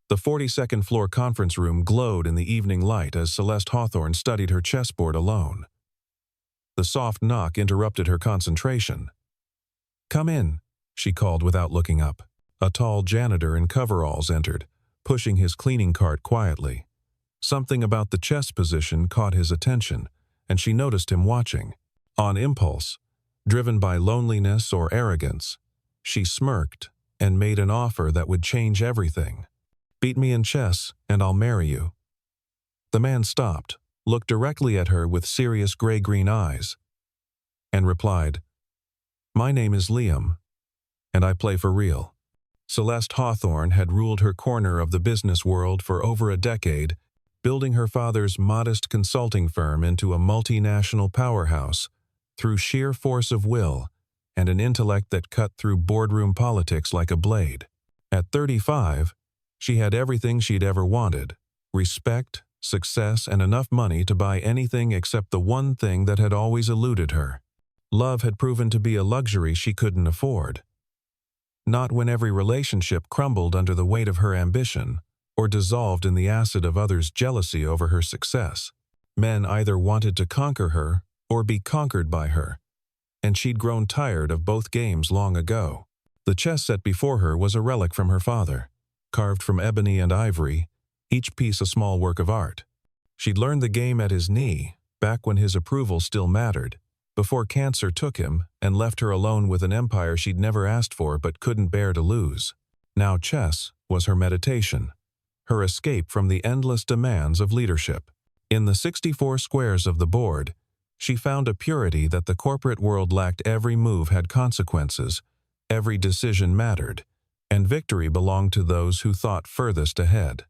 The 42nd floor conference room glowed in the evening light as Celeste Hawthorne studied her chessboard alone. The soft knock interrupted her concentration. "Come in," she called without looking up. A tall janitor in coveralls entered, pushing his cleaning cart quietly. Something about the chess position caught his attention, and she noticed him watching. On impulse, driven by loneliness or arrogance, she smirked and made an offer that would change everything. "Beat me in chess, and I'll marry you." The man stopped, looked directly at her with serious gray-green eyes, and replied, "My name is Liam, and I play for real." Celeste Hawthorne had ruled her corner of the business world for over a decade, building her father's modest consulting firm into a multinational powerhouse through sheer force of will and an intellect that cut through boardroom politics like a blade. At 35, she had everything she'd ever wanted: respect, success, and enough money to buy anything except the one thing that had always eluded her. Love had proven to be a luxury she couldn't afford. Not when every relationship crumbled under the weight of her ambition or dissolved in the acid of others' jealousy over her success. Men either wanted to conquer her or be conquered by her, and she'd grown tired of both games long ago. The chess set before her was a relic from her father, carved from ebony and ivory, each piece a small work of art. She'd learned the game at his knee, back when his approval still mattered, before cancer took him and left her alone with an empire she'd never asked for but couldn't bear to lose. Now chess was her meditation, her escape from the endless demands of leadership. In the 64 squares of the board, she found a purity that the corporate world lacked. Every move had consequences, every decision mattered, and victory belonged to those who thought furthest ahead.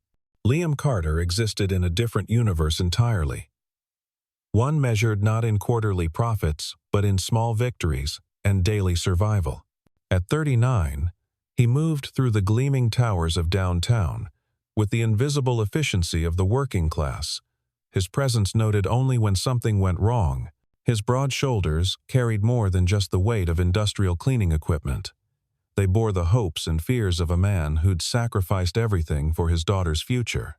Liam Carter existed in a different universe entirely. One measured not in quarterly profits, but in small victories and daily survival. At 39, he moved through the gleaming towers of downtown with the invisible efficiency of the working class, his presence noted only when something went wrong. His broad shoulders carried more than just the weight of industrial cleaning equipment. They bore the hopes and fears of a man who'd sacrificed everything for his daughter's future.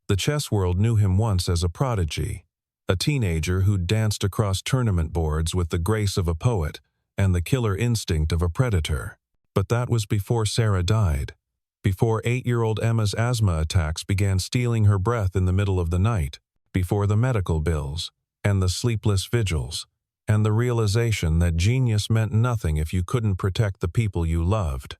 The chess world knew him once as a prodigy, a teenager who'd danced across tournament boards with the grace of a poet and the killer instinct of a predator. But that was before Sarah died, before 8-year-old Emma's asthma attacks began stealing her breath in the middle of the night, before the medical bills and the sleepless vigils, and the realization that genius meant nothing if you couldn't protect the people you loved.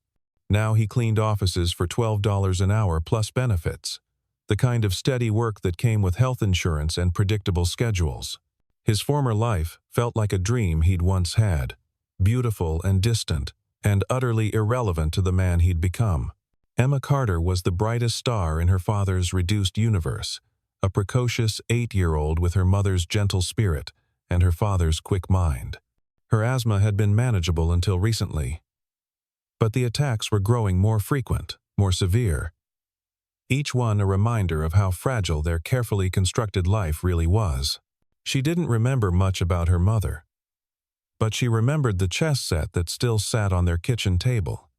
Now he cleaned offices for $12 an hour plus benefits, the kind of steady work that came with health insurance and predictable schedules. His former life felt like a dream he'd once had, beautiful and distant, and utterly irrelevant to the man he'd become. Emma Carter was the brightest star in her father's reduced universe, a precocious 8-year-old with her mother's gentle spirit and her father's quick mind. Her asthma had been manageable until recently, but the attacks were growing more frequent, more severe, each one a reminder of how fragile their carefully constructed life really was. She didn't remember much about her mother, but she remembered the chess set that still sat on their kitchen table.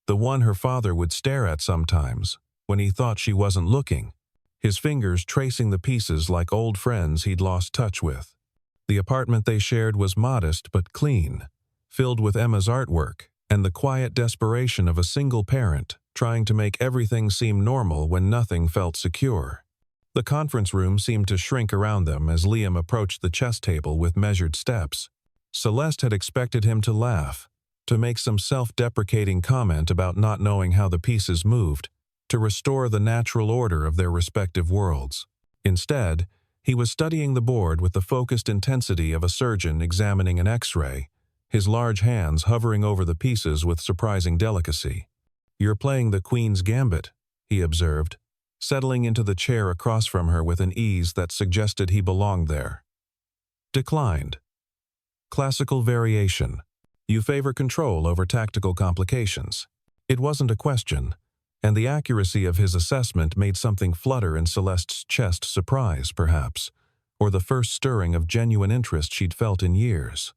The one her father would stare at sometimes, when he thought she wasn't looking, his fingers tracing the pieces like old friends he'd lost touch with. The apartment they shared was modest but clean, filled with Emma's artwork and the quiet desperation of a single parent trying to make everything seem normal when nothing felt secure. The conference room seemed to shrink around them as Liam approached the chess table with measured steps. Celeste had expected him to laugh, to make some self-deprecating comment about not knowing how the pieces moved, to restore the natural order of their respective worlds. Instead, he was studying the board with the focused intensity of a surgeon examining an X-ray, his large hands hovering over the pieces with surprising delicacy. "You're playing the Queen's Gambit," he observed, settling into the chair across from her with an ease that suggested he belonged there. "Declined. Classical variation. You favor control over tactical complications." It wasn't a question, and the accuracy of his assessment made something flutter in Celeste's chest, surprise, perhaps, or the first stirring of genuine interest she'd felt in years.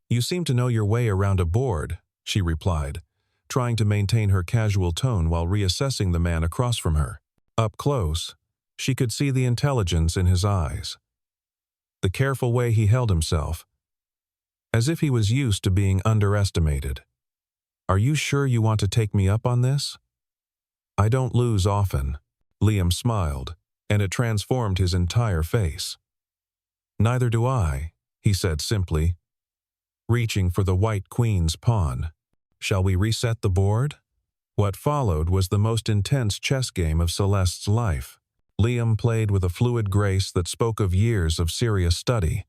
"You seem to know your way around a board," she replied, trying to maintain her casual tone while reassessing the man across from her. Up close, she could see the intelligence in his eyes, the careful way he held himself, as if he was used to being underestimated. "Are you sure you want to take me up on this?" "I don't lose often." Liam smiled, and it transformed his entire face. "Neither do I," he said simply, reaching for the white queen's pawn. "Shall we reset the board?" What followed was the most intense chess game of Celeste's life. Liam played with a fluid grace that spoke of years of serious study,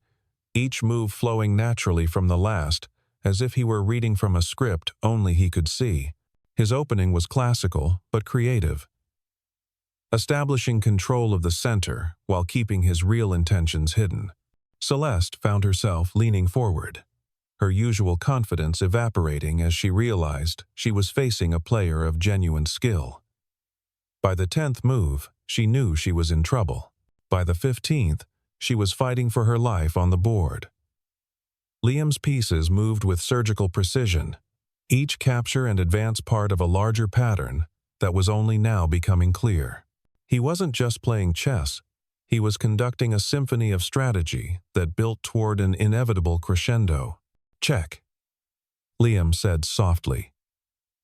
each move flowing naturally from the last, as if he were reading from a script only he could see. His opening was classical, but creative, establishing control of the center while keeping his real intentions hidden. Celeste found herself leaning forward, her usual confidence evaporating as she realized she was facing a player of genuine skill. By the 10th move, she knew she was in trouble. By the 15th, she was fighting for her life on the board. Liam's pieces moved with surgical precision, each capture and advance part of a larger pattern that was only now becoming clear. He wasn't just playing chess, he was conducting a symphony of strategy that built toward an inevitable crescendo. "Check," Liam said softly,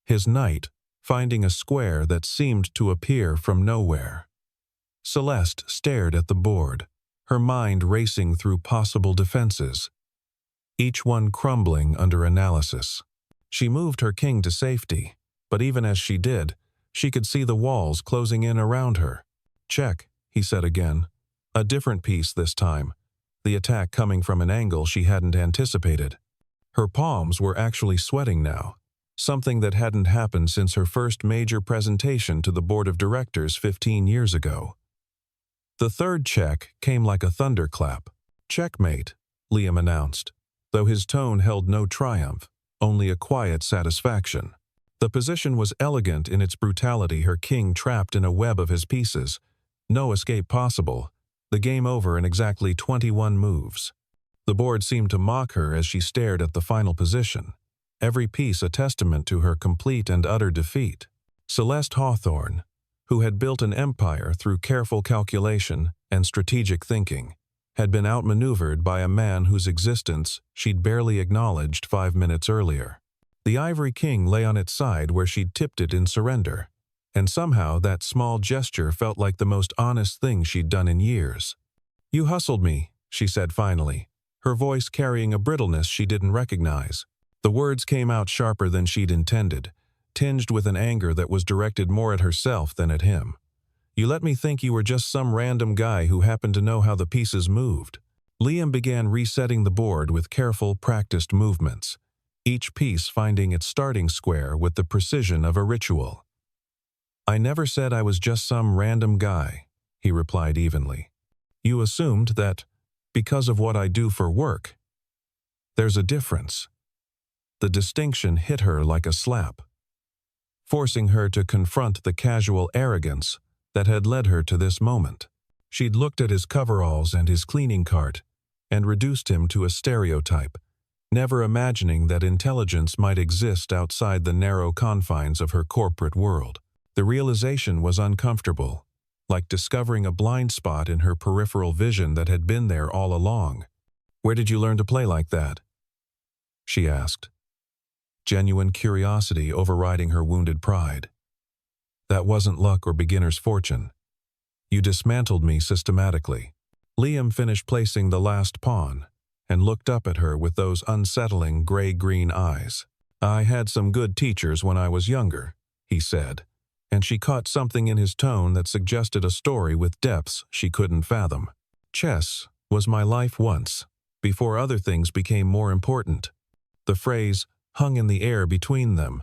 his knight finding a square that seemed to appear from nowhere. Celeste stared at the board, her mind racing through possible defenses, each one crumbling under analysis. She moved her king to safety, but even as she did, she could see the walls closing in around her. "Check," he said again, a different piece this time, the attack coming from an angle she hadn't anticipated. Her palms were actually sweating now, something that hadn't happened since her first major presentation to the board of directors 15 years ago. The third check came like a thunderclap. "Checkmate," Liam announced, though his tone held no triumph, only a quiet satisfaction. The position was elegant in its brutality, her king trapped in a web of his pieces. No escape possible, the game over in exactly 21 moves. The board seemed to mock her as she stared at the final position, every piece a testament to her complete and utter defeat. Celeste Hawthorne, who had built an empire through careful calculation and strategic thinking, had been outmaneuvered by a man whose existence she'd barely acknowledged 5 minutes earlier. The ivory king lay on its side where she'd tipped it in surrender, and somehow that small gesture felt like the most honest thing she'd done in years. "You hustled me," she said finally, her voice carrying a brittleness she didn't recognize. The words came out sharper than she'd intended, tinged with an anger that was directed more at herself than at him. "You let me think you were just some random guy who happened to know how the pieces moved." Liam began resetting the board with careful, practiced movements, each piece finding its starting square with the precision of a ritual. "I never said I was just some random guy," he replied evenly. "You assumed that, because of what I do for work, there's a difference." The distinction hit her like a slap, forcing her to confront the casual arrogance that had led her to this moment. She'd looked at his coveralls and his cleaning cart and reduced him to a stereotype, never imagining that intelligence might exist outside the narrow confines of her corporate world. The realization was uncomfortable, like discovering a blind spot in her peripheral vision that had been there all along. "Where did you learn to play like that?" she asked, genuine curiosity overriding her wounded pride. "That wasn't luck or beginner's fortune. You dismantled me systematically." Liam finished placing the last pawn and looked up at her with those unsettling gray-green eyes. "I had some good teachers when I was younger," he said, and she caught something in his tone that suggested a story with depths she couldn't fathom. "Chess was my life once, before other things became more important." The phrase hung in the air between them,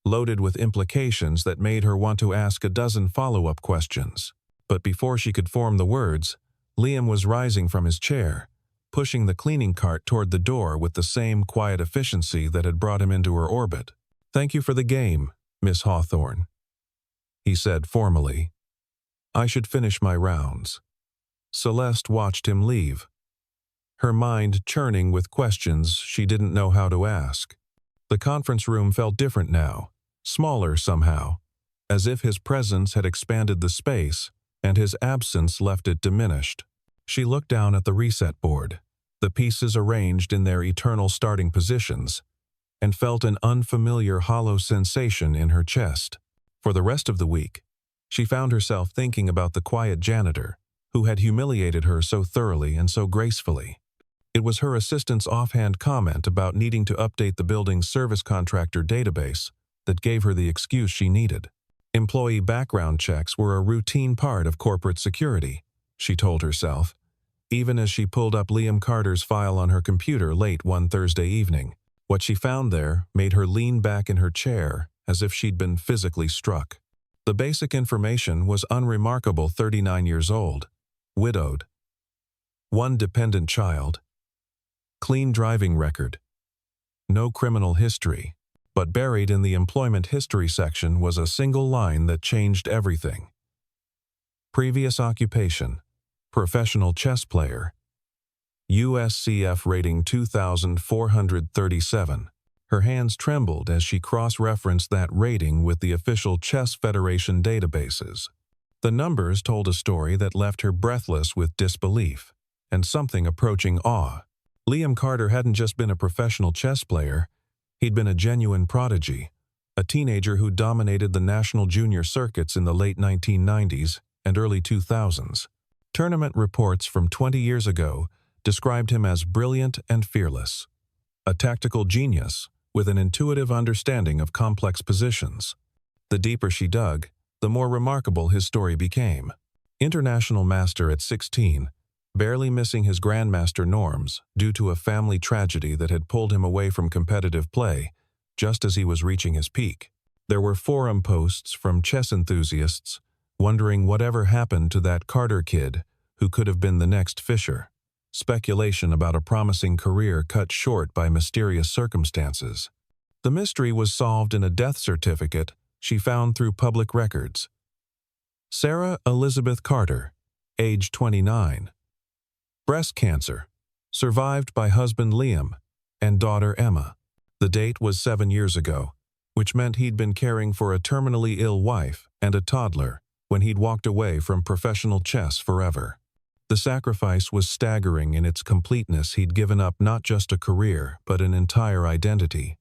loaded with implications that made her want to ask a dozen follow-up questions. But before she could form the words, Liam was rising from his chair, pushing the cleaning cart toward the door with the same quiet efficiency that had brought him into her orbit. "Thank you for the game, Miss Hawthorne," he said formally. "I should finish my rounds." Celeste watched him leave, her mind churning with questions she didn't know how to ask. The conference room felt different now, smaller somehow, as if his presence had expanded the space and his absence left it diminished. She looked down at the reset board, the pieces arranged in their eternal starting positions, and felt an unfamiliar hollow sensation in her chest. For the rest of the week, she found herself thinking about the quiet janitor who had humiliated her so thoroughly and so gracefully. It was her assistant's offhand comment about needing to update the building's service contractor database that gave her the excuse she needed. Employee background checks were a routine part of corporate security, she told herself, even as she pulled up Liam Carter's file on her computer late one Thursday evening. What she found there made her lean back in her chair as if she'd been physically struck. The basic information was unremarkable: 39 years old, widowed, one dependent child, clean driving record, no criminal history. But buried in the employment history section was a single line that changed everything. Previous occupation: professional chess player. USCF rating 2,437. Her hands trembled as she cross-referenced that rating with the official Chess Federation databases. The numbers told a story that left her breathless with disbelief and something approaching awe. Liam Carter hadn't just been a professional chess player. He'd been a genuine prodigy, a teenager who dominated the national junior circuits in the late 1990s and early 2000s. Tournament reports from 20 years ago described him as brilliant and fearless, a tactical genius with an intuitive understanding of complex positions. The deeper she dug, the more remarkable his story became. International master at 16, barely missing his grandmaster norms due to a family tragedy that had pulled him away from competitive play just as he was reaching his peak. There were forum posts from chess enthusiasts wondering whatever happened to that Carter kid who could have been the next Fischer. Speculation about a promising career cut short by mysterious circumstances. The mystery was solved in a death certificate she found through public records. Sarah Elizabeth Carter, age 29. Breast cancer, survived by husband Liam and daughter Emma. The date was 7 years ago, which meant he'd been caring for a terminally ill wife and a toddler when he'd walked away from professional chess forever. The sacrifice was staggering in its completeness. He'd given up not just a career, but an entire identity,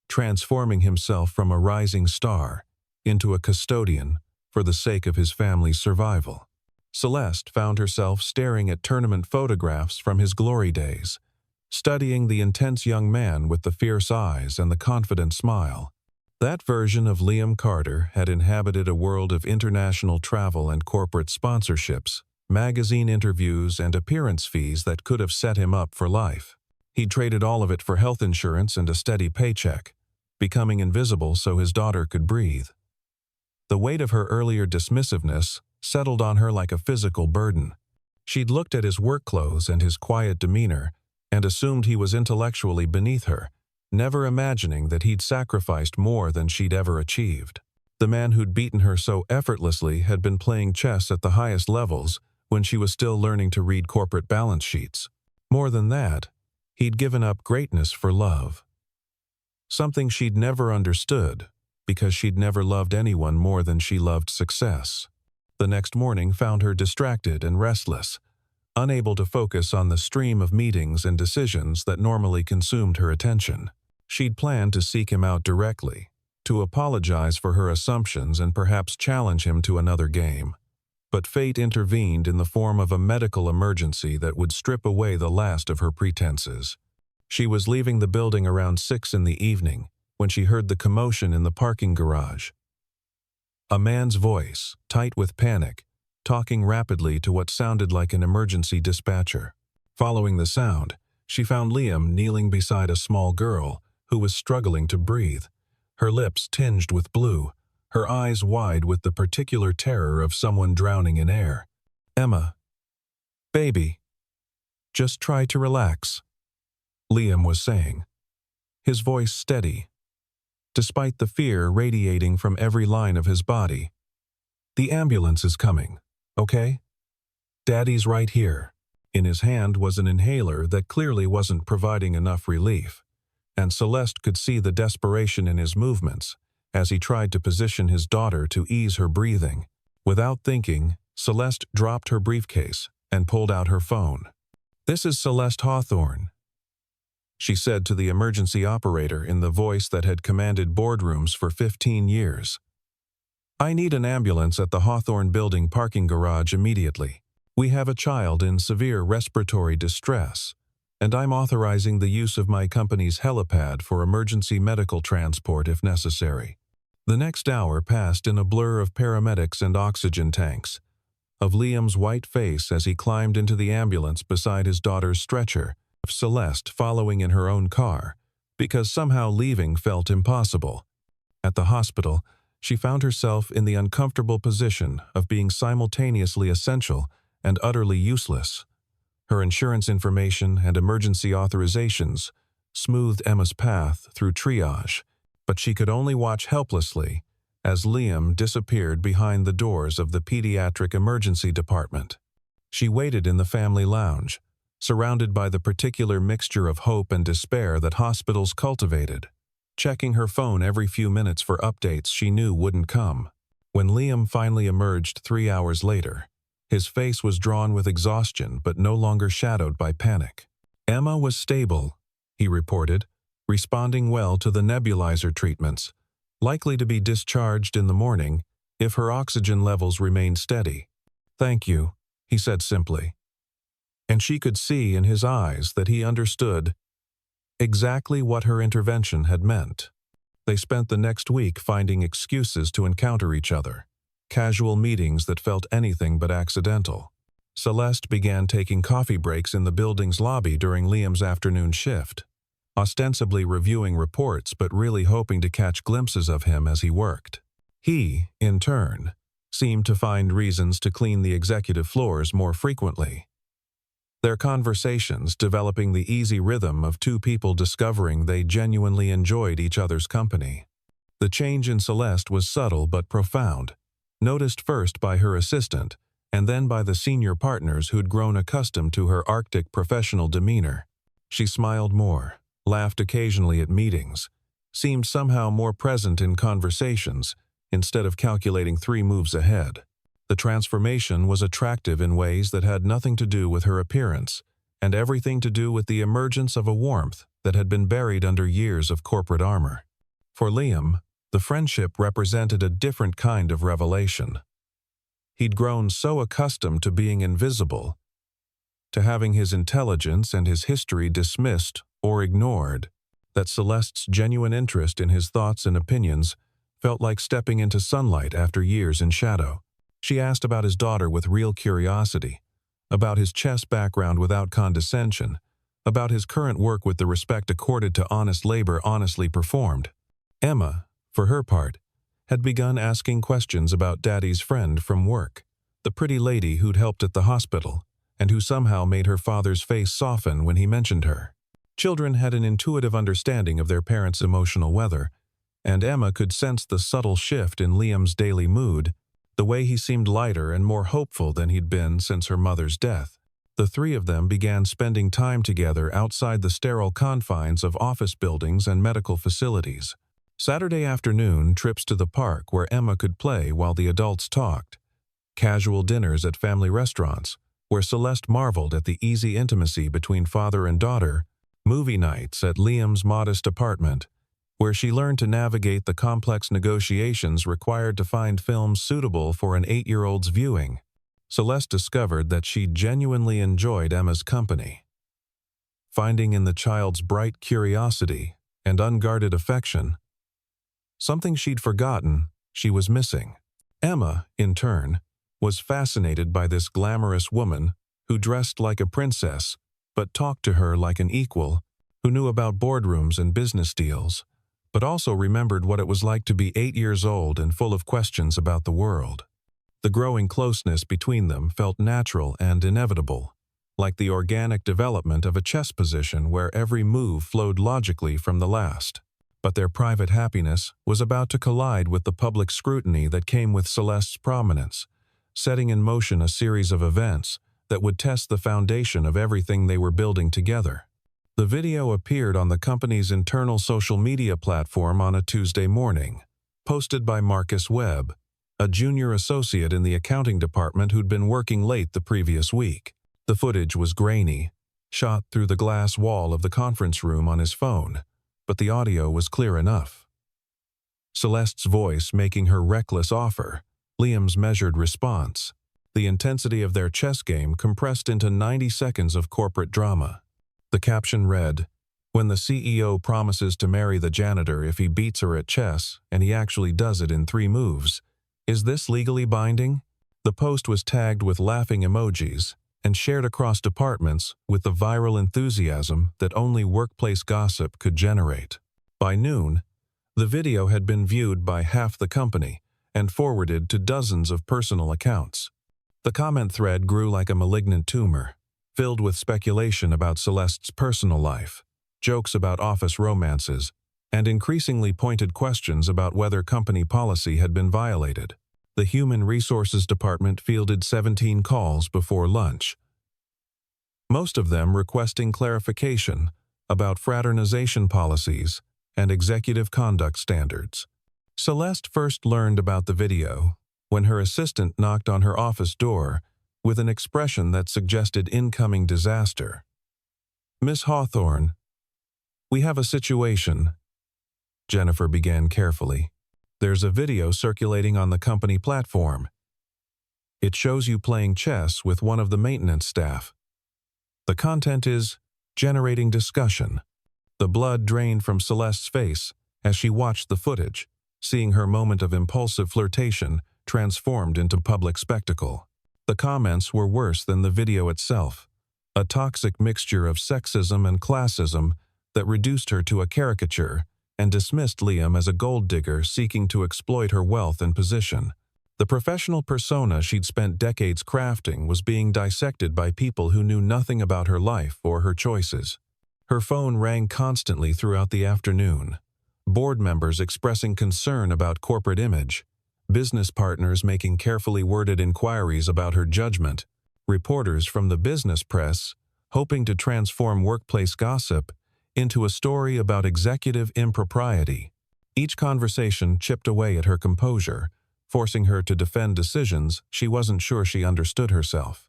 transforming himself from a rising star into a custodian for the sake of his family's survival. Celeste found herself staring at tournament photographs from his glory days, studying the intense young man with the fierce eyes and the confident smile. That version of Liam Carter had inhabited a world of international travel and corporate sponsorships, magazine interviews, and appearance fees that could have set him up for life. He'd traded all of it for health insurance and a steady paycheck, becoming invisible so his daughter could breathe. The weight of her earlier dismissiveness settled on her like a physical burden. She'd looked at his work clothes and his quiet demeanor and assumed he was intellectually beneath her, never imagining that he'd sacrificed more than she'd ever achieved. The man who'd beaten her so effortlessly had been playing chess at the highest levels when she was still learning to read corporate balance sheets. More than that, he'd given up greatness for love. Something she'd never understood, because she'd never loved anyone more than she loved success. The next morning found her distracted and restless, unable to focus on the stream of meetings and decisions that normally consumed her attention. She'd planned to seek him out directly, to apologize for her assumptions and perhaps challenge him to another game. But fate intervened in the form of a medical emergency that would strip away the last of her pretenses. She was leaving the building around 6 in the evening when she heard the commotion in the parking garage. A man's voice, tight with panic, talking rapidly to what sounded like an emergency dispatcher. Following the sound, she found Liam kneeling beside a small girl who was struggling to breathe, her lips tinged with blue, her eyes wide with the particular terror of someone drowning in air. "Emma, baby, just try to relax," Liam was saying, his voice steady, despite the fear radiating from every line of his body. "The ambulance is coming, okay? Daddy's right here." In his hand was an inhaler that clearly wasn't providing enough relief, and Celeste could see the desperation in his movements as he tried to position his daughter to ease her breathing. Without thinking, Celeste dropped her briefcase and pulled out her phone. "This is Celeste Hawthorne," she said to the emergency operator in the voice that had commanded boardrooms for 15 years. "I need an ambulance at the Hawthorne Building parking garage immediately. We have a child in severe respiratory distress, and I'm authorizing the use of my company's helipad for emergency medical transport if necessary." The next hour passed in a blur of paramedics and oxygen tanks, of Liam's white face as he climbed into the ambulance beside his daughter's stretcher, of Celeste following in her own car, because somehow leaving felt impossible. At the hospital, she found herself in the uncomfortable position of being simultaneously essential and utterly useless. Her insurance information and emergency authorizations smoothed Emma's path through triage, but she could only watch helplessly as Liam disappeared behind the doors of the pediatric emergency department. She waited in the family lounge, surrounded by the particular mixture of hope and despair that hospitals cultivated, checking her phone every few minutes for updates she knew wouldn't come. When Liam finally emerged 3 hours later, his face was drawn with exhaustion but no longer shadowed by panic. "Emma was stable," he reported, responding well to the nebulizer treatments, likely to be discharged in the morning if her oxygen levels remained steady. "Thank you," he said simply. And she could see in his eyes that he understood exactly what her intervention had meant. They spent the next week finding excuses to encounter each other, casual meetings that felt anything but accidental. Celeste began taking coffee breaks in the building's lobby during Liam's afternoon shift, ostensibly reviewing reports but really hoping to catch glimpses of him as he worked. He, in turn, seemed to find reasons to clean the executive floors more frequently. Their conversations developing the easy rhythm of two people discovering they genuinely enjoyed each other's company. The change in Celeste was subtle but profound, noticed first by her assistant and then by the senior partners who'd grown accustomed to her Arctic professional demeanor. She smiled more, laughed occasionally at meetings, seemed somehow more present in conversations instead of calculating 3 moves ahead. The transformation was attractive in ways that had nothing to do with her appearance and everything to do with the emergence of a warmth that had been buried under years of corporate armor. For Liam, the friendship represented a different kind of revelation. He'd grown so accustomed to being invisible, to having his intelligence and his history dismissed or ignored, that Celeste's genuine interest in his thoughts and opinions felt like stepping into sunlight after years in shadow. She asked about his daughter with real curiosity, about his chess background without condescension, about his current work with the respect accorded to honest labor honestly performed. Emma, for her part, had begun asking questions about Daddy's friend from work, the pretty lady who'd helped at the hospital, and who somehow made her father's face soften when he mentioned her. Children had an intuitive understanding of their parents' emotional weather, and Emma could sense the subtle shift in Liam's daily mood, the way he seemed lighter and more hopeful than he'd been since her mother's death. The 3 of them began spending time together outside the sterile confines of office buildings and medical facilities. Saturday afternoon trips to the park where Emma could play while the adults talked. Casual dinners at family restaurants, where Celeste marveled at the easy intimacy between father and daughter. Movie nights at Liam's modest apartment, where she learned to navigate the complex negotiations required to find films suitable for an 8-year-old's viewing. Celeste discovered that she genuinely enjoyed Emma's company, finding in the child's bright curiosity and unguarded affection something she'd forgotten she was missing. Emma, in turn, was fascinated by this glamorous woman who dressed like a princess but talked to her like an equal, who knew about boardrooms and business deals, but also remembered what it was like to be 8 years old and full of questions about the world. The growing closeness between them felt natural and inevitable, like the organic development of a chess position where every move flowed logically from the last. But their private happiness was about to collide with the public scrutiny that came with Celeste's prominence, setting in motion a series of events that would test the foundation of everything they were building together. The video appeared on the company's internal social media platform on a Tuesday morning, posted by Marcus Webb, a junior associate in the accounting department who'd been working late the previous week. The footage was grainy, shot through the glass wall of the conference room on his phone, but the audio was clear enough. Celeste's voice making her reckless offer, Liam's measured response, the intensity of their chess game compressed into 90 seconds of corporate drama. The caption read, "When the CEO promises to marry the janitor if he beats her at chess, and he actually does it in 3 moves, is this legally binding?" The post was tagged with laughing emojis and shared across departments with the viral enthusiasm that only workplace gossip could generate. By noon, the video had been viewed by half the company and forwarded to dozens of personal accounts. The comment thread grew like a malignant tumor, filled with speculation about Celeste's personal life, jokes about office romances, and increasingly pointed questions about whether company policy had been violated. The Human Resources Department fielded 17 calls before lunch, most of them requesting clarification about fraternization policies and executive conduct standards. Celeste first learned about the video when her assistant knocked on her office door with an expression that suggested incoming disaster. "Miss Hawthorne, we have a situation," Jennifer began carefully. "There's a video circulating on the company platform. It shows you playing chess with one of the maintenance staff. The content is generating discussion." The blood drained from Celeste's face as she watched the footage, seeing her moment of impulsive flirtation transformed into public spectacle. The comments were worse than the video itself, a toxic mixture of sexism and classism that reduced her to a caricature and dismissed Liam as a gold digger seeking to exploit her wealth and position. The professional persona she'd spent decades crafting was being dissected by people who knew nothing about her life or her choices. Her phone rang constantly throughout the afternoon, board members expressing concern about corporate image, business partners making carefully worded inquiries about her judgment, reporters from the business press hoping to transform workplace gossip into a story about executive impropriety. Each conversation chipped away at her composure, forcing her to defend decisions she wasn't sure she understood herself.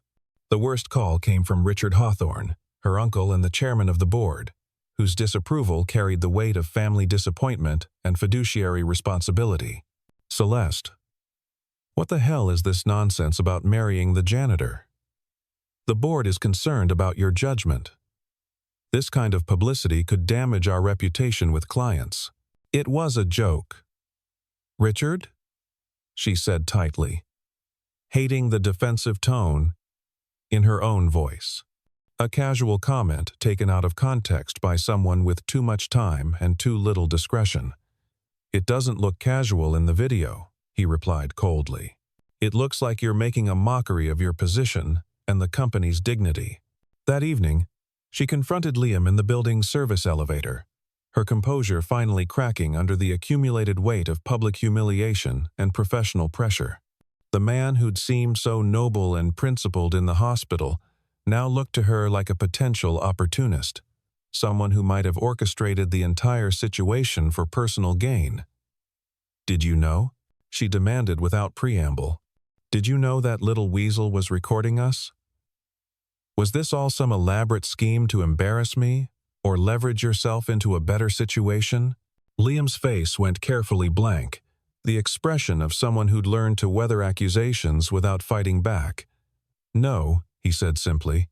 The worst call came from Richard Hawthorne, her uncle and the chairman of the board, whose disapproval carried the weight of family disappointment and fiduciary responsibility. "Celeste, what the hell is this nonsense about marrying the janitor? The board is concerned about your judgment. This kind of publicity could damage our reputation with clients." "It was a joke, Richard," she said tightly, hating the defensive tone in her own voice. A casual comment taken out of context by someone with too much time and too little discretion. "It doesn't look casual in the video," he replied coldly. "It looks like you're making a mockery of your position and the company's dignity." That evening, she confronted Liam in the building's service elevator, her composure finally cracking under the accumulated weight of public humiliation and professional pressure. The man who'd seemed so noble and principled in the hospital now looked to her like a potential opportunist, someone who might have orchestrated the entire situation for personal gain. "Did you know?" she demanded without preamble. "Did you know that little weasel was recording us? Was this all some elaborate scheme to embarrass me or leverage yourself into a better situation?" Liam's face went carefully blank, the expression of someone who'd learned to weather accusations without fighting back. "No," he said simply.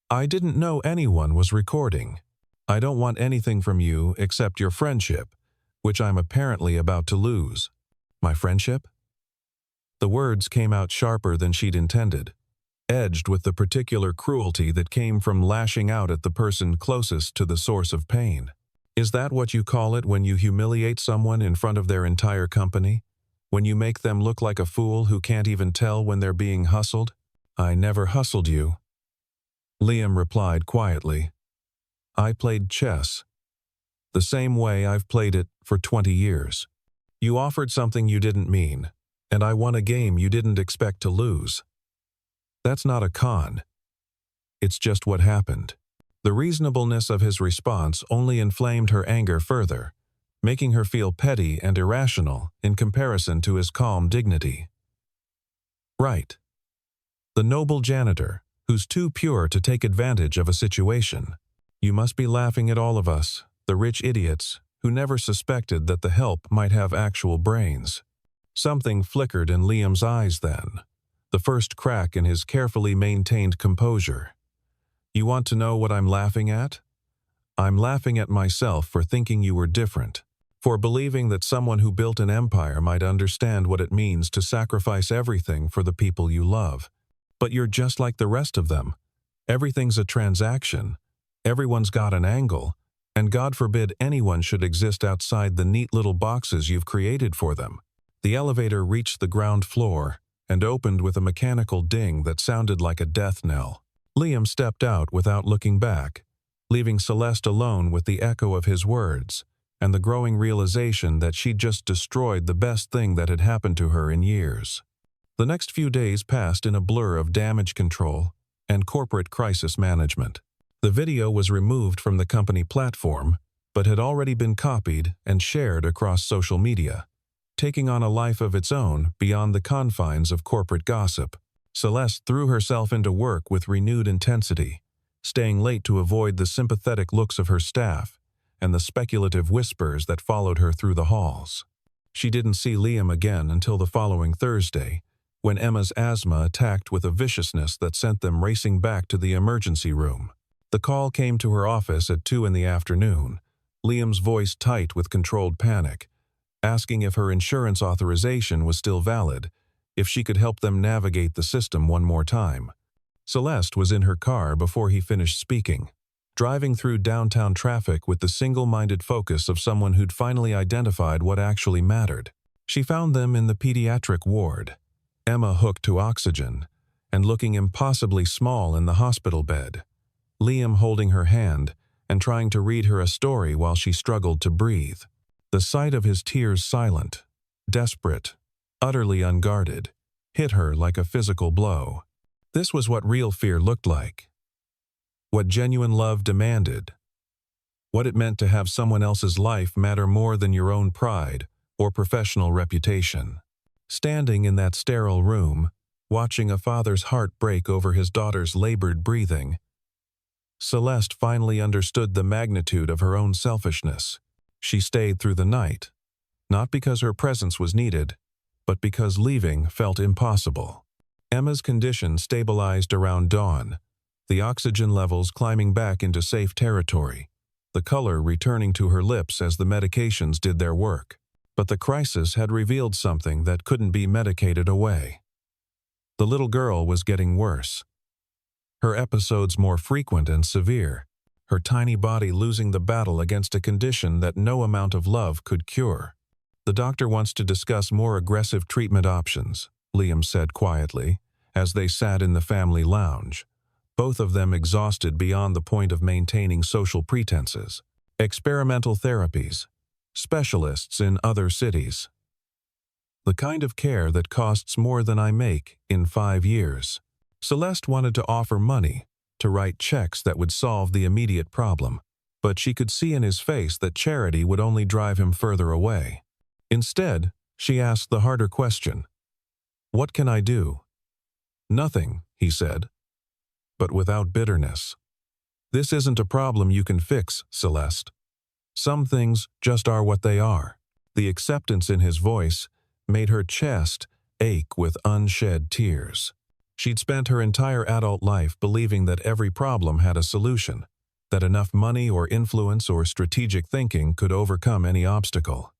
"I didn't know anyone was recording. I don't want anything from you except your friendship, which I'm apparently about to lose." "My friendship?" The words came out sharper than she'd intended, edged with the particular cruelty that came from lashing out at the person closest to the source of pain. "Is that what you call it when you humiliate someone in front of their entire company? When you make them look like a fool who can't even tell when they're being hustled?" "I never hustled you," Liam replied quietly. "I played chess, the same way I've played it for 20 years. You offered something you didn't mean, and I won a game you didn't expect to lose. That's not a con. It's just what happened." The reasonableness of his response only inflamed her anger further, making her feel petty and irrational in comparison to his calm dignity. Right. The noble janitor, who's too pure to take advantage of a situation. You must be laughing at all of us, the rich idiots, who never suspected that the help might have actual brains. Something flickered in Liam's eyes then, the first crack in his carefully maintained composure. You want to know what I'm laughing at? I'm laughing at myself for thinking you were different, for believing that someone who built an empire might understand what it means to sacrifice everything for the people you love. But you're just like the rest of them. Everything's a transaction. Everyone's got an angle, and God forbid anyone should exist outside the neat little boxes you've created for them. The elevator reached the ground floor and opened with a mechanical ding that sounded like a death knell. Liam stepped out without looking back, leaving Celeste alone with the echo of his words and the growing realization that she'd just destroyed the best thing that had happened to her in years. The next few days passed in a blur of damage control and corporate crisis management. The video was removed from the company platform, but had already been copied and shared across social media, taking on a life of its own beyond the confines of corporate gossip. Celeste threw herself into work with renewed intensity, staying late to avoid the sympathetic looks of her staff and the speculative whispers that followed her through the halls. She didn't see Liam again until the following Thursday, when Emma's asthma attacked with a viciousness that sent them racing back to the emergency room. The call came to her office at 2 in the afternoon, Liam's voice tight with controlled panic, asking if her insurance authorization was still valid, if she could help them navigate the system one more time. Celeste was in her car before he finished speaking, driving through downtown traffic with the single-minded focus of someone who'd finally identified what actually mattered. She found them in the pediatric ward, Emma hooked to oxygen and looking impossibly small in the hospital bed, Liam holding her hand and trying to read her a story while she struggled to breathe. The sight of his tears, silent, desperate, utterly unguarded, hit her like a physical blow. This was what real fear looked like. What genuine love demanded. What it meant to have someone else's life matter more than your own pride or professional reputation. Standing in that sterile room, watching a father's heart break over his daughter's labored breathing, Celeste finally understood the magnitude of her own selfishness. She stayed through the night, not because her presence was needed, but because leaving felt impossible. Emma's condition stabilized around dawn, the oxygen levels climbing back into safe territory, the color returning to her lips as the medications did their work. But the crisis had revealed something that couldn't be medicated away. The little girl was getting worse. Her episodes more frequent and severe, her tiny body losing the battle against a condition that no amount of love could cure. The doctor wants to discuss more aggressive treatment options, Liam said quietly, as they sat in the family lounge, both of them exhausted beyond the point of maintaining social pretenses. Experimental therapies, specialists in other cities. The kind of care that costs more than I make in 5 years. Celeste wanted to offer money, to write checks that would solve the immediate problem, but she could see in his face that charity would only drive him further away. Instead, she asked the harder question. What can I do? Nothing, he said, but without bitterness. This isn't a problem you can fix, Celeste. Some things just are what they are. The acceptance in his voice made her chest ache with unshed tears. She'd spent her entire adult life believing that every problem had a solution, that enough money or influence or strategic thinking could overcome any obstacle.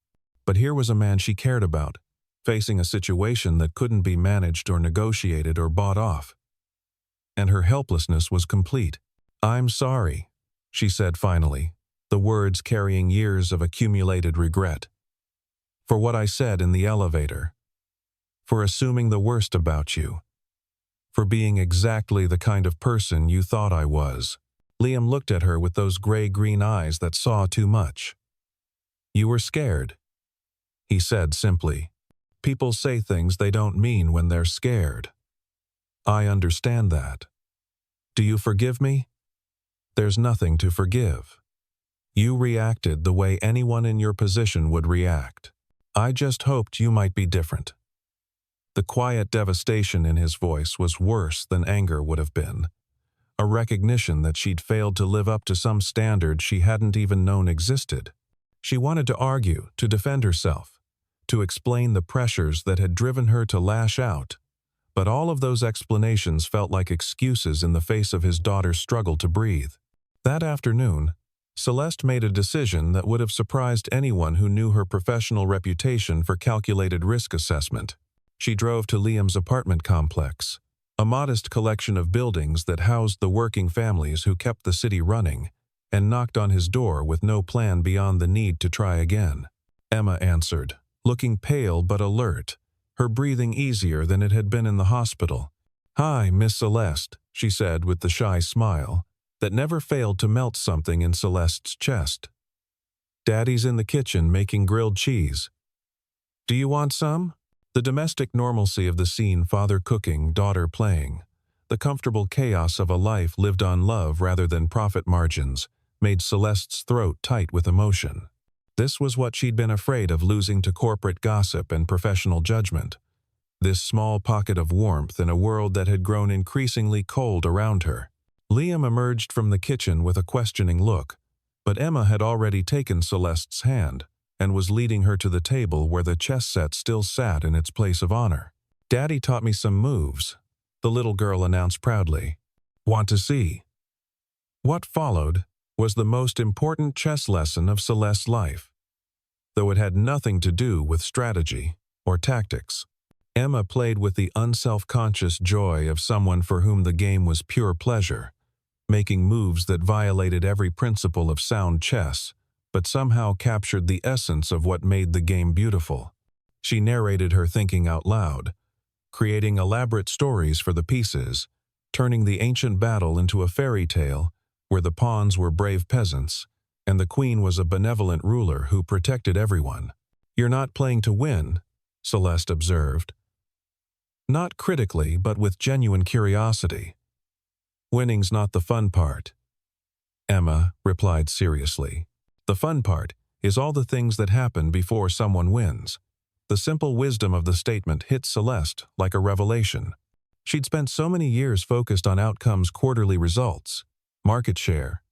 But here was a man she cared about, facing a situation that couldn't be managed or negotiated or bought off. And her helplessness was complete. "I'm sorry," she said finally, the words carrying years of accumulated regret. "For what I said in the elevator. For assuming the worst about you. For being exactly the kind of person you thought I was." Liam looked at her with those gray-green eyes that saw too much. "You were scared," he said simply. "People say things they don't mean when they're scared. I understand that. Do you forgive me?" "There's nothing to forgive." You reacted the way anyone in your position would react. I just hoped you might be different." The quiet devastation in his voice was worse than anger would have been. A recognition that she'd failed to live up to some standard she hadn't even known existed. She wanted to argue, to defend herself, to explain the pressures that had driven her to lash out. But all of those explanations felt like excuses in the face of his daughter's struggle to breathe. That afternoon, Celeste made a decision that would have surprised anyone who knew her professional reputation for calculated risk assessment. She drove to Liam's apartment complex, a modest collection of buildings that housed the working families who kept the city running, and knocked on his door with no plan beyond the need to try again. Emma answered, looking pale but alert, her breathing easier than it had been in the hospital. "Hi, Miss Celeste," she said with the shy smile that never failed to melt something in Celeste's chest. "Daddy's in the kitchen making grilled cheese. Do you want some?" The domestic normalcy of the scene, father cooking, daughter playing, the comfortable chaos of a life lived on love rather than profit margins, made Celeste's throat tight with emotion. This was what she'd been afraid of losing to corporate gossip and professional judgment. This small pocket of warmth in a world that had grown increasingly cold around her. Liam emerged from the kitchen with a questioning look, but Emma had already taken Celeste's hand and was leading her to the table where the chess set still sat in its place of honor. "Daddy taught me some moves," the little girl announced proudly. "Want to see?" What followed was the most important chess lesson of Celeste's life, though it had nothing to do with strategy or tactics. Emma played with the unself-conscious joy of someone for whom the game was pure pleasure, making moves that violated every principle of sound chess, but somehow captured the essence of what made the game beautiful. She narrated her thinking out loud, creating elaborate stories for the pieces, turning the ancient battle into a fairy tale where the pawns were brave peasants and the queen was a benevolent ruler who protected everyone. "You're not playing to win," Celeste observed. Not critically, but with genuine curiosity. "Winning's not the fun part," Emma replied seriously. "The fun part is all the things that happen before someone wins." The simple wisdom of the statement hit Celeste like a revelation. She'd spent so many years focused on outcomes, quarterly results, market share,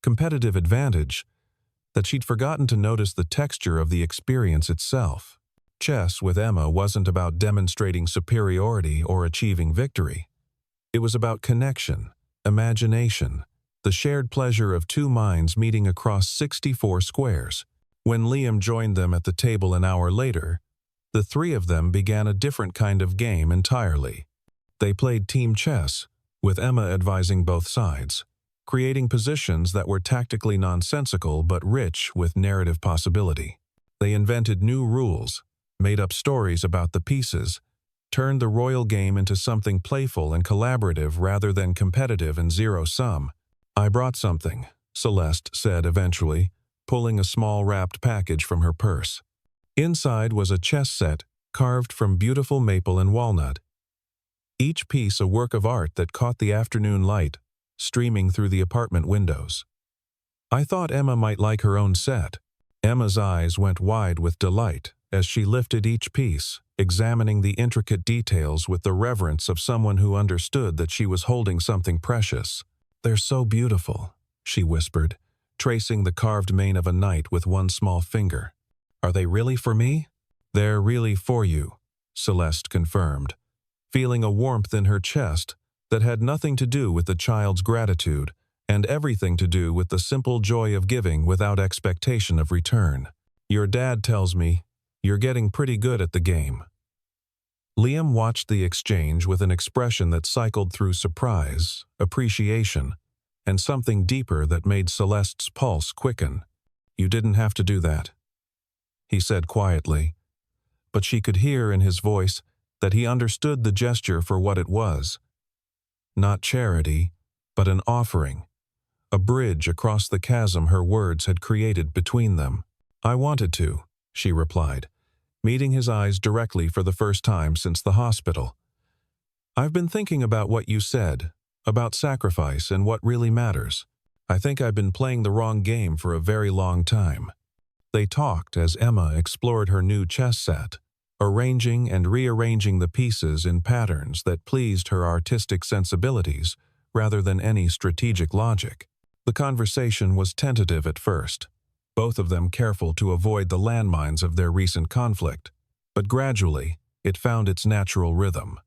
competitive advantage, that she'd forgotten to notice the texture of the experience itself. Chess with Emma wasn't about demonstrating superiority or achieving victory. It was about connection, imagination, the shared pleasure of two minds meeting across 64 squares. When Liam joined them at the table an hour later, the three of them began a different kind of game entirely. They played team chess, with Emma advising both sides, creating positions that were tactically nonsensical but rich with narrative possibility. They invented new rules, made up stories about the pieces, turned the royal game into something playful and collaborative rather than competitive and zero-sum. "I brought something," Celeste said eventually, pulling a small wrapped package from her purse. Inside was a chess set carved from beautiful maple and walnut. Each piece a work of art that caught the afternoon light, streaming through the apartment windows. "I thought Emma might like her own set." Emma's eyes went wide with delight as she lifted each piece, examining the intricate details with the reverence of someone who understood that she was holding something precious. "They're so beautiful," she whispered, tracing the carved mane of a knight with one small finger. "Are they really for me?" "They're really for you," Celeste confirmed, feeling a warmth in her chest that had nothing to do with the child's gratitude and everything to do with the simple joy of giving without expectation of return. "Your dad tells me you're getting pretty good at the game." Liam watched the exchange with an expression that cycled through surprise, appreciation, and something deeper that made Celeste's pulse quicken. "You didn't have to do that," he said quietly, but she could hear in his voice that he understood the gesture for what it was. Not charity, but an offering, a bridge across the chasm her words had created between them. "I wanted to," she replied, meeting his eyes directly for the first time since the hospital. "I've been thinking about what you said, about sacrifice and what really matters. I think I've been playing the wrong game for a very long time." They talked as Emma explored her new chess set, arranging and rearranging the pieces in patterns that pleased her artistic sensibilities rather than any strategic logic. The conversation was tentative at first, both of them careful to avoid the landmines of their recent conflict, but gradually it found its natural rhythm.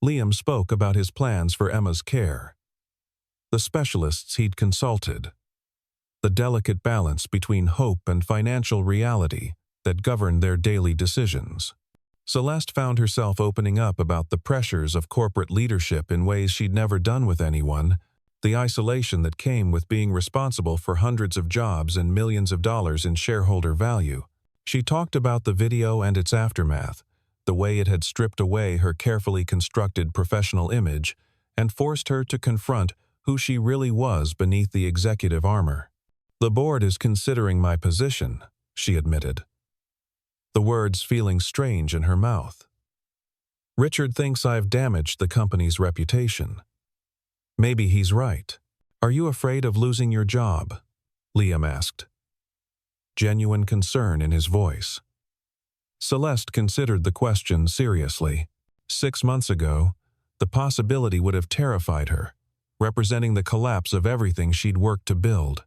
Liam spoke about his plans for Emma's care, the specialists he'd consulted, the delicate balance between hope and financial reality that governed their daily decisions. Celeste found herself opening up about the pressures of corporate leadership in ways she'd never done with anyone, the isolation that came with being responsible for hundreds of jobs and millions of dollars in shareholder value. She talked about the video and its aftermath, the way it had stripped away her carefully constructed professional image and forced her to confront who she really was beneath the executive armor. "The board is considering my position," she admitted, the words feeling strange in her mouth. "Richard thinks I've damaged the company's reputation." "Maybe he's right. Are you afraid of losing your job?" Liam asked, genuine concern in his voice. Celeste considered the question seriously. 6 months ago, the possibility would have terrified her, representing the collapse of everything she'd worked to build.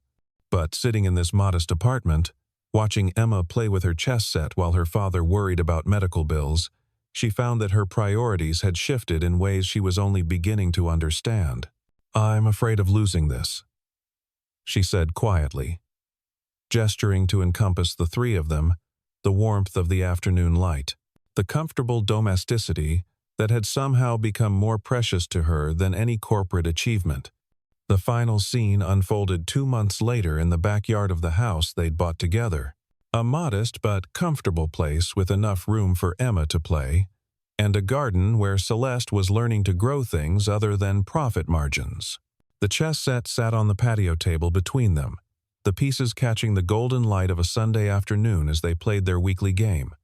But sitting in this modest apartment, watching Emma play with her chess set while her father worried about medical bills, she found that her priorities had shifted in ways she was only beginning to understand. "I'm afraid of losing this," she said quietly, gesturing to encompass the three of them, the warmth of the afternoon light, the comfortable domesticity that had somehow become more precious to her than any corporate achievement. The final scene unfolded 2 months later in the backyard of the house they'd bought together, a modest but comfortable place with enough room for Emma to play, and a garden where Celeste was learning to grow things other than profit margins. The chess set sat on the patio table between them, the pieces catching the golden light of a Sunday afternoon as they played their weekly game.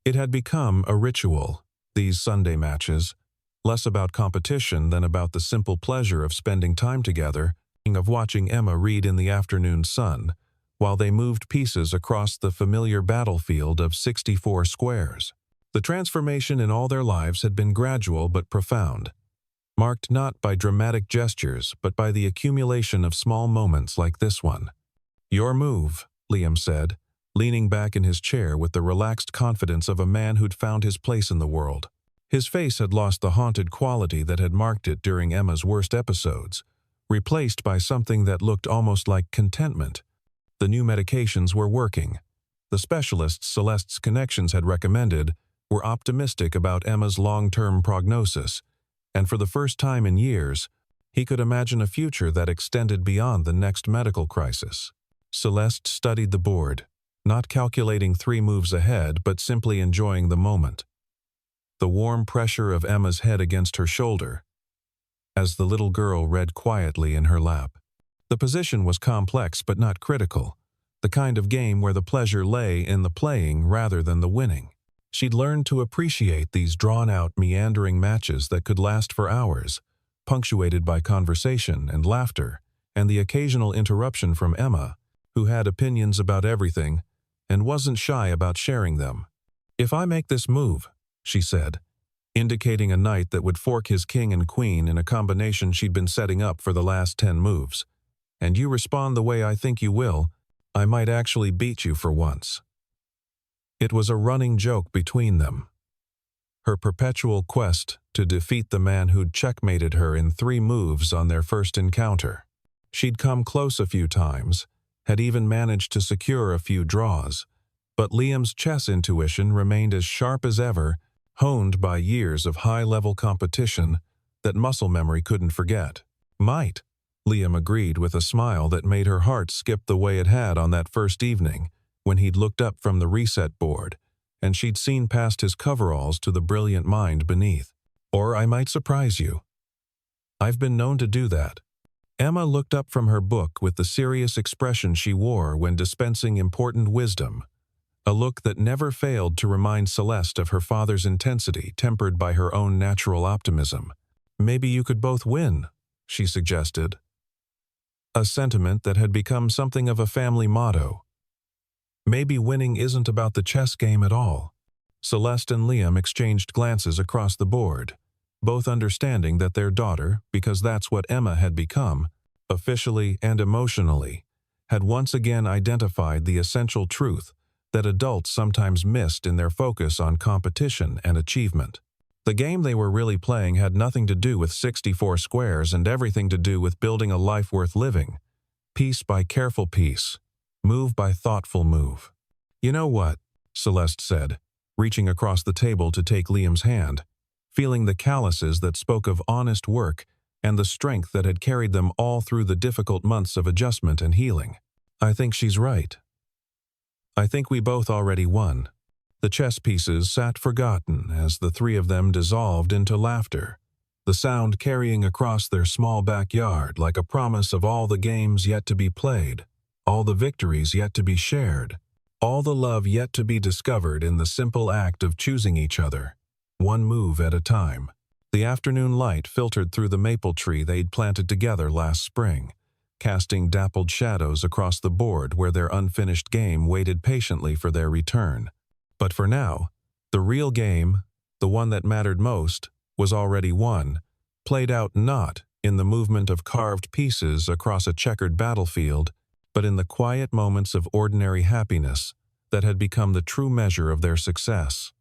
It had become a ritual, these Sunday matches, less about competition than about the simple pleasure of spending time together, of watching Emma read in the afternoon sun, while they moved pieces across the familiar battlefield of 64 squares. The transformation in all their lives had been gradual but profound, marked not by dramatic gestures but by the accumulation of small moments like this one. "Your move," Liam said, leaning back in his chair with the relaxed confidence of a man who'd found his place in the world. His face had lost the haunted quality that had marked it during Emma's worst episodes, replaced by something that looked almost like contentment. The new medications were working. The specialists Celeste's connections had recommended were optimistic about Emma's long-term prognosis, and for the first time in years, he could imagine a future that extended beyond the next medical crisis. Celeste studied the board, not calculating 3 moves ahead but simply enjoying the moment. The warm pressure of Emma's head against her shoulder, as the little girl read quietly in her lap. The position was complex but not critical, the kind of game where the pleasure lay in the playing rather than the winning. She'd learned to appreciate these drawn-out, meandering matches that could last for hours, punctuated by conversation and laughter, and the occasional interruption from Emma, who had opinions about everything and wasn't shy about sharing them. "If I make this move," she said, indicating a knight that would fork his king and queen in a combination she'd been setting up for the last 10 moves, "and you respond the way I think you will, I might actually beat you for once." It was a running joke between them, her perpetual quest to defeat the man who'd checkmated her in 3 moves on their first encounter. She'd come close a few times, had even managed to secure a few draws, but Liam's chess intuition remained as sharp as ever, honed by years of high-level competition that muscle memory couldn't forget. "Might," Liam agreed with a smile that made her heart skip the way it had on that first evening when he'd looked up from the reset board and she'd seen past his coveralls to the brilliant mind beneath. "Or I might surprise you. I've been known to do that." Emma looked up from her book with the serious expression she wore when dispensing important wisdom, a look that never failed to remind Celeste of her father's intensity tempered by her own natural optimism. "Maybe you could both win," she suggested. a sentiment that had become something of a family motto. Maybe winning isn't about the chess game at all. Celeste and Liam exchanged glances across the board, both understanding that their daughter, because that's what Emma had become, officially and emotionally, had once again identified the essential truth that adults sometimes missed in their focus on competition and achievement. The game they were really playing had nothing to do with 64 squares and everything to do with building a life worth living, piece by careful piece, move by thoughtful move. "You know what?" Celeste said, reaching across the table to take Liam's hand, feeling the calluses that spoke of honest work and the strength that had carried them all through the difficult months of adjustment and healing. "I think she's right. I think we both already won." The chess pieces sat forgotten as the three of them dissolved into laughter, the sound carrying across their small backyard like a promise of all the games yet to be played, all the victories yet to be shared, all the love yet to be discovered in the simple act of choosing each other, one move at a time. The afternoon light filtered through the maple tree they'd planted together last spring, casting dappled shadows across the board where their unfinished game waited patiently for their return. But for now, the real game, the one that mattered most, was already won, played out not in the movement of carved pieces across a checkered battlefield, but in the quiet moments of ordinary happiness that had become the true measure of their success.